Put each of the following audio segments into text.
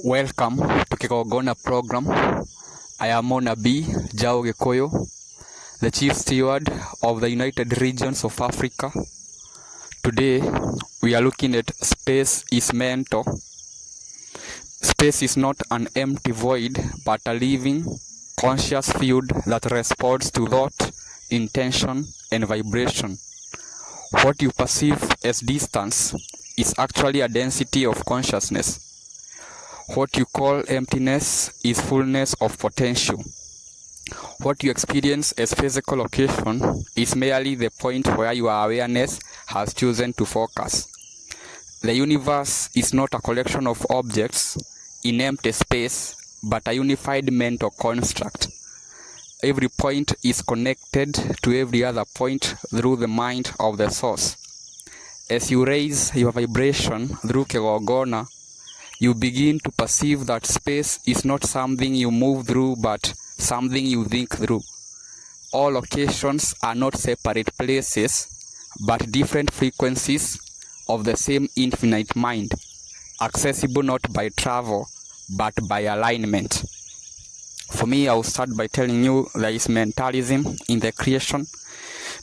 Welcome to Kigongona program. I am Mona B. Jao Gekoyo, the Chief Steward of the United Regions of Africa. Today, we are looking at space is mental. Space is not an empty void, but a living, conscious field that responds to thought, intention, and vibration. What you perceive as distance is actually a density of consciousness. What you call emptiness is fullness of potential. What you experience as physical location is merely the point where your awareness has chosen to focus. The universe is not a collection of objects in empty space, but a unified mental construct. Every point is connected to every other point through the mind of the source. As you raise your vibration through Kigongona, you begin to perceive that space is not something you move through, but something you think through. All locations are not separate places, but different frequencies of the same infinite mind, accessible not by travel, but by alignment. For me, I'll start by telling you there is mentalism in the creation,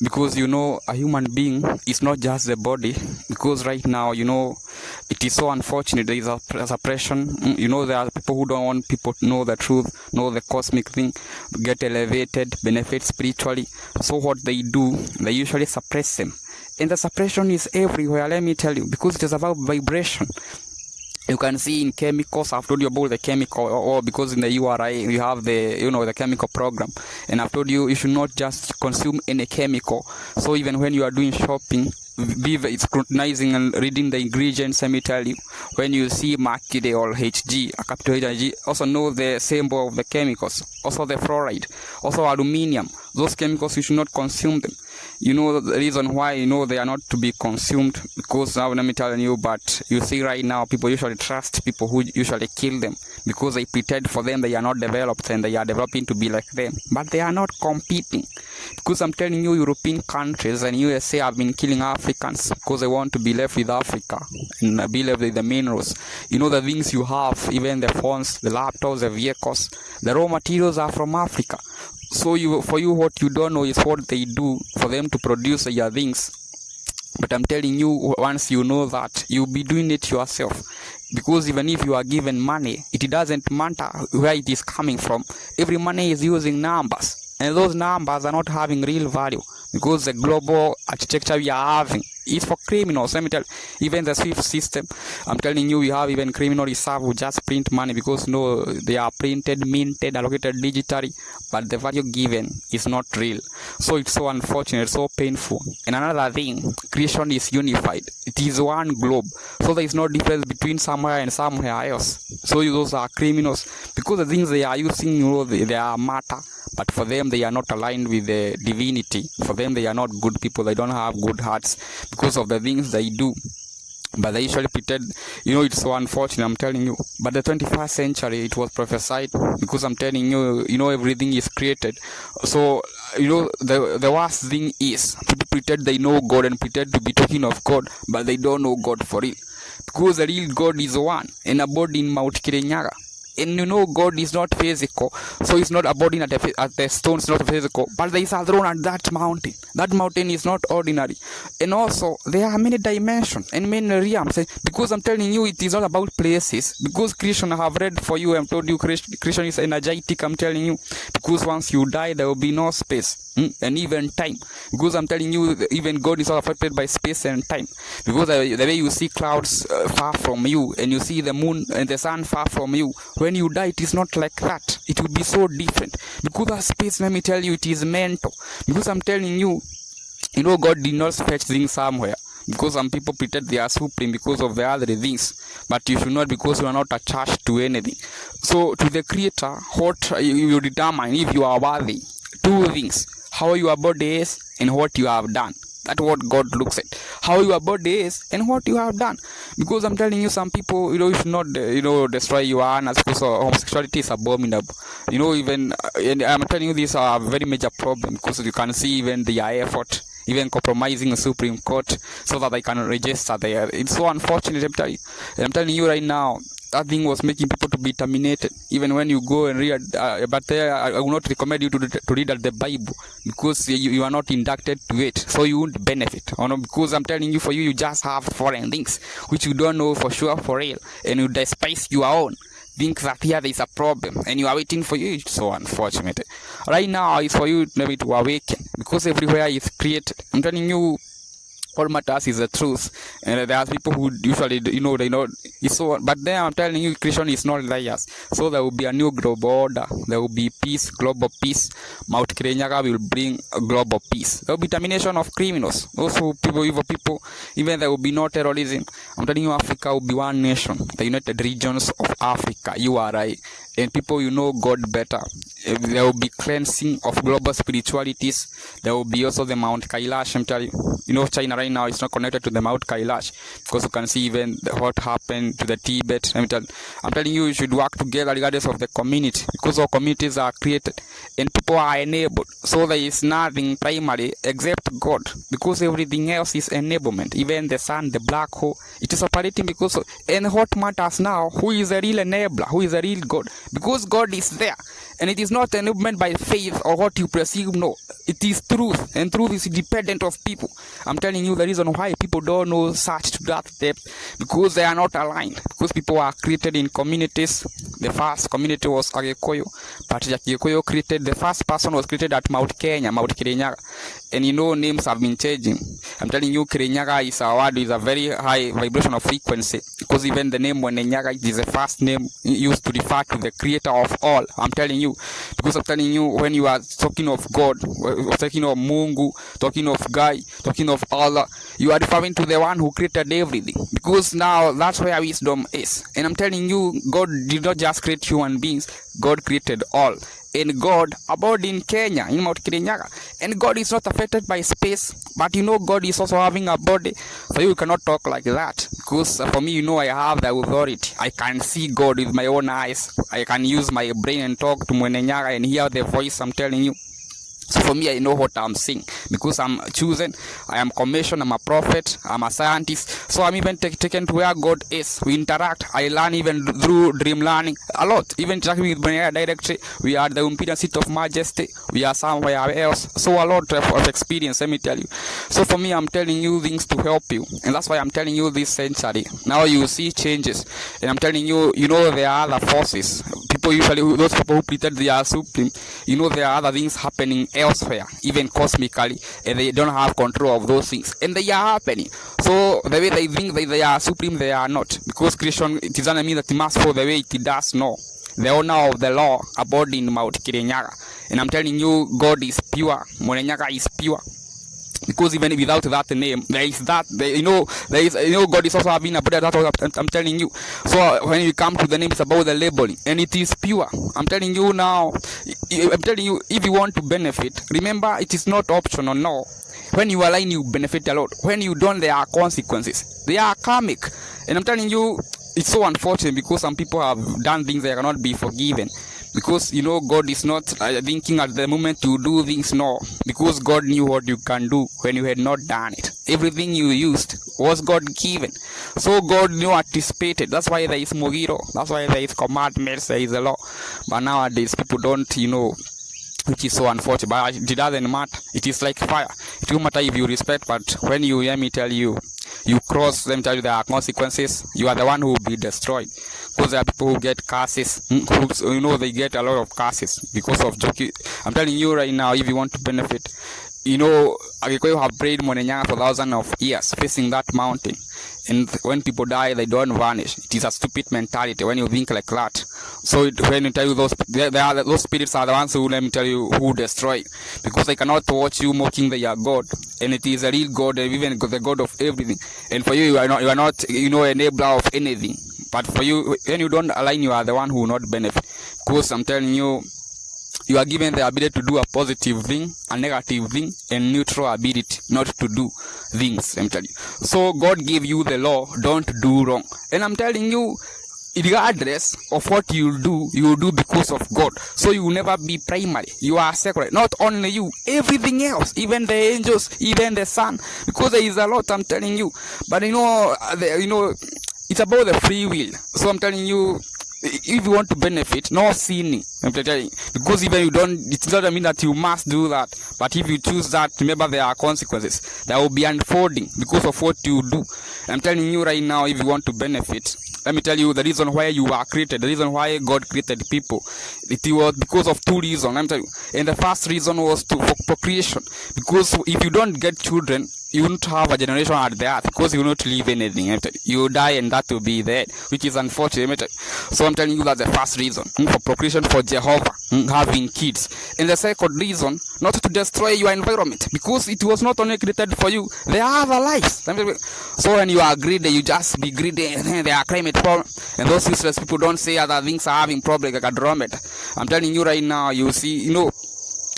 because a human being is not just the body. Because right now, it is so unfortunate there is a suppression. There are people who don't want people to know the truth, know the cosmic thing, get elevated, benefit spiritually. So what they do, they usually suppress them, and the suppression is everywhere. Let me tell you, because it is about vibration. You can see in chemicals. I've told you about the chemical, or because in the URI you have the chemical program, and I've told you should not just consume any chemical. So even when you are doing shopping, be scrutinizing and reading the ingredients. Let me tell you, when you see mercury or Hg, a capital Hg, also know the symbol of the chemicals, also the fluoride, also aluminium. Those chemicals, you should not consume them. The reason why they are not to be consumed, because now let me tell you, but you see right now people usually trust people who usually kill them, because they pretend for them they are not developed and they are developing to be like them, but they are not competing. Because I'm telling you, European countries and USA have been killing Africans because they want to be left with Africa and be left with the minerals. The things you have, even the phones, the laptops, the vehicles, the raw materials are from Africa. So what you don't know is what they do for them to produce your things. But I'm telling you, once you know that, you'll be doing it yourself. Because even if you are given money, it doesn't matter where it is coming from. Every money is using numbers, and those numbers are not having real value, because the global architecture we are having is for criminals. Let me tell you, even the SWIFT system, I'm telling you, we have even criminal reserve who just print money, because they are printed, minted, allocated digitally, but the value given is not real. So it's so unfortunate, so painful. And another thing, creation is unified. It is one globe. So there is no difference between somewhere and somewhere else. So those are criminals, because the things they are using, they are matter. But for them, they are not aligned with the divinity. For them, they are not good people. They don't have good hearts because of the things they do. But they usually pretend, it's so unfortunate, I'm telling you. But the 21st century, it was prophesied, because I'm telling you, everything is created. So, the worst thing is, people pretend they know God and pretend to be talking of God, but they don't know God for real. Because the real God is one, and abode in MWENENYAGA. And God is not physical, so it's not abiding at the stone. It's not physical, but there is a throne at that mountain. That mountain is not ordinary, and also there are many dimensions and many realms. Because I'm telling you, it is all about places. Because creation, I have read for you, I've told you, creation is energetic. I'm telling you, because once you die, there will be no space and even time. Because I'm telling you, even God is all affected by space and time. Because the way you see clouds far from you, and you see the moon and the sun far from you, when you die, it is not like that. It will be so different. Because that space, let me tell you, it is mental. Because I'm telling you, God did not fetch things somewhere. Because some people pretend they are supreme because of the other things. But you should not, because you are not attached to anything. So to the Creator, what you determine if you are worthy. Two things: how your body is and what you have done. That's what God looks at. How your body is and what you have done. Because I'm telling you, some people, you should not, destroy your honors, because homosexuality is abominable. Even, and I'm telling you, this is a very major problem, because you can see even their effort even compromising the Supreme Court so that they can register there. It's so unfortunate. I'm telling you right now, that thing was making people to be terminated. Even when you go and read, but I will not recommend you to read the Bible, because you are not inducted to it, so you won't benefit. Because I'm telling you, for you just have foreign things which you don't know for sure for real, and you despise your own. Think that here there is a problem and you are waiting for you. It's so unfortunate. Right now is for you maybe to awaken, because everywhere is created. I'm telling you, all matters is the truth, and there are people who usually they know it's so, but then I'm telling you, creation is not theirs. So there will be a new global order, there will be peace, global peace. MWENENYAGA will bring a global peace. There will be termination of criminals, also people, evil people. Even there will be no terrorism. I'm telling you, Africa will be one nation, the United Regions of Africa, URI, and people God better. There will be cleansing of global spiritualities. There will be also the Mount Kailash. I'm telling you, China right now is not connected to the Mount Kailash, because you can see even what happened to the Tibet. I'm telling you, you should work together regardless of the community, because all communities are created and people are enabled. So there is nothing primary except God, because everything else is enablement. Even the sun, the black hole, it is operating because of, and what matters now, who is the real enabler, who is the real God? Because God is there, and it is not enablement by faith or what you perceive. No, it is truth, and truth is independent of people. I'm telling you, the reason why people don't know such to that depth, because they are not aligned, because people are created in communities. The first community was Agikoyo, but Agikoyo created, the first person was created at MWENENYAGA, and names have been changing. I'm telling you, Kirinyaga is a word with a very high vibration of frequency, because even the name MWENENYAGA is the first name used to refer to the creator of all. I'm telling you, because I'm telling you, when you are talking of God, talking of Mungu, talking of Guy, talking of Allah, you are referring to the one who created everything, because now that's where wisdom is. And I'm telling you, God did not just create human beings, God created all. And God abode in Kenya, in MWENENYAGA. And God is not affected by space, but God is also having a body. So you cannot talk like that, because for me, I have the authority. I can see God with my own eyes. I can use my brain and talk to MWENENYAGA and hear the voice. I'm telling you. So for me, I know what I'm saying, because I'm chosen, I am commissioned, I'm a prophet, I'm a scientist. So I'm even taken to where God is. We interact. I learn even through dream learning a lot. Even talking with MWENENYAGA directly, we are the imperial seat of majesty. We are somewhere else. So a lot of experience, let me tell you. So for me, I'm telling you things to help you, and that's why I'm telling you this century. Now you see changes, and I'm telling you, there are other forces. People usually, those people who pretend they are supreme, there are other things happening elsewhere, even cosmically, and they don't have control of those things, and they are happening. So the way they think that they are supreme, they are not, because creation, it doesn't mean that it must follow the way it does. No, the owner of the law abode in MWENENYAGA, and I'm telling you, God is pure, MWENENYAGA is pure. Because even without that name, there is that, there is, God is also having a body. That's what I'm telling you. So when you come to the name, it's about the labeling, and it is pure. I'm telling you now, I'm telling you, if you want to benefit, remember, it is not optional. No. When you align, you benefit a lot. When you don't, there are consequences. They are karmic. And I'm telling you, it's so unfortunate, because some people have done things that cannot be forgiven. Because God is not thinking at the moment you do things. No, because God knew what you can do when you had not done it. Everything you used was God given. So God knew, anticipated. That's why there is Mogiro. That's why there is commandments, there is a law. But nowadays people don't, which is so unfortunate. But it doesn't matter. It is like fire. It won't matter if you respect, but when you hear me tell you, you cross them, tell you there are consequences, you are the one who will be destroyed. Because there are people who get curses, they get a lot of curses because of joking. I'm telling you right now, if you want to benefit, Agikoyo have prayed MWENENYAGA for thousands of years, facing that mountain. And when people die, they don't vanish. It is a stupid mentality when you think like that. So when you tell you those spirits are the ones who, let me tell you, who destroy, because they cannot watch you mocking their God, and it is a real God, and even the God of everything. And for you, you are not enabler of anything. But for you, when you don't align, you are the one who will not benefit. Because I'm telling you, you are given the ability to do a positive thing, a negative thing, and neutral ability not to do things. I'm telling you. So God gave you the law, don't do wrong. And I'm telling you, regardless of what you will do because of God. So you will never be primary. You are separate. Not only you, everything else, even the angels, even the sun, because there is a lot, I'm telling you. But it's about the free will. So I'm telling you, if you want to benefit, no sinning. I'm telling you, because even you don't, it doesn't mean that you must do that. But if you choose that, remember there are consequences. There will be unfolding because of what you do. I'm telling you right now, if you want to benefit, let me tell you the reason why you are created, the reason why God created people. It was because of two reasons. I'm telling you. And the first reason was for procreation. Because if you don't get children, you won't have a generation at the earth, because you will not leave anything. You die and that will be there, which is unfortunate. So I'm telling you that's the first reason, for procreation, for Jehovah, having kids. And the second reason, not to destroy your environment, because it was not only created for you, there are other lives. So when you are greedy, you just be greedy, and there are climate problems, and those useless people don't say other things are having problems like Andromeda. I'm telling you right now, you see,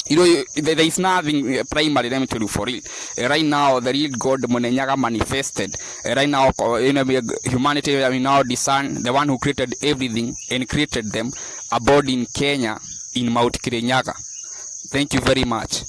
there is nothing primary, let me tell you for real. Right now, the real God, MWENENYAGA, manifested. Right now, humanity, now discern the one who created everything and created them, abode in Kenya, in Mount Kirinyaga. Thank you very much.